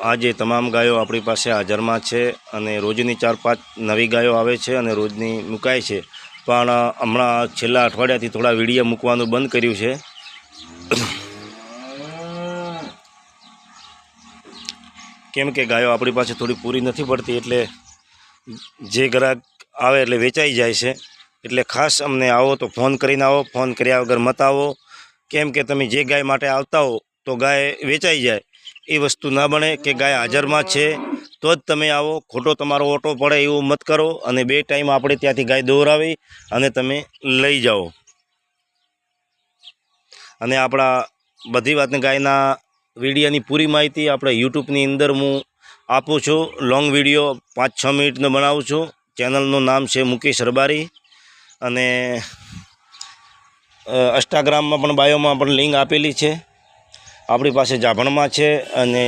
આજે તમામ ગાયો આપણી પાસે હાજરમાં છે અને રોજની 4-5 નવી ગાયો આવે છે અને રોજની મુકાય છે, પણ હમણાં છેલ્લા અઠવાડિયાથી થોડા વિડીયો મૂકવાનું બંધ કર્યું છે, કેમ કે ગાયો આપણી પાસે થોડી પૂરી નથી પડતી, એટલે જે ગ્રાહક આવે એટલે વેચાઈ જાય છે। એટલે ખાસ અમને આવો તો ફોન કરીને આવો, ફોન કર્યા વગર મત આવો, કેમ કે તમે જે ગાય માટે આવતા હો તો ગાય વેચાઈ જાય એ વસ્તુ ના બને કે ગાય હાજરમાં છે તો જ તમે આવો, ખોટો તમારો ઓટો પડે એવું મત કરો અને 2 ટાઈમ આપણે ત્યાંથી ગાય દોરાવી અને તમે લઈ જાઓ। અને આપણા બધી વાતને ગાયના વિડીયોની પૂરી માહિતી આપણે યુટ્યુબની અંદર હું આપું છું, લોંગ વિડીયો 5-6 મિનિટનો બનાવું છું। ચેનલનું નામ છે મુકેશ રબારી અને ઇન્સ્ટાગ્રામમાં પણ બાયોમાં પણ લિંક આપેલી છે। આપણી પાસે જાભણમાં છે અને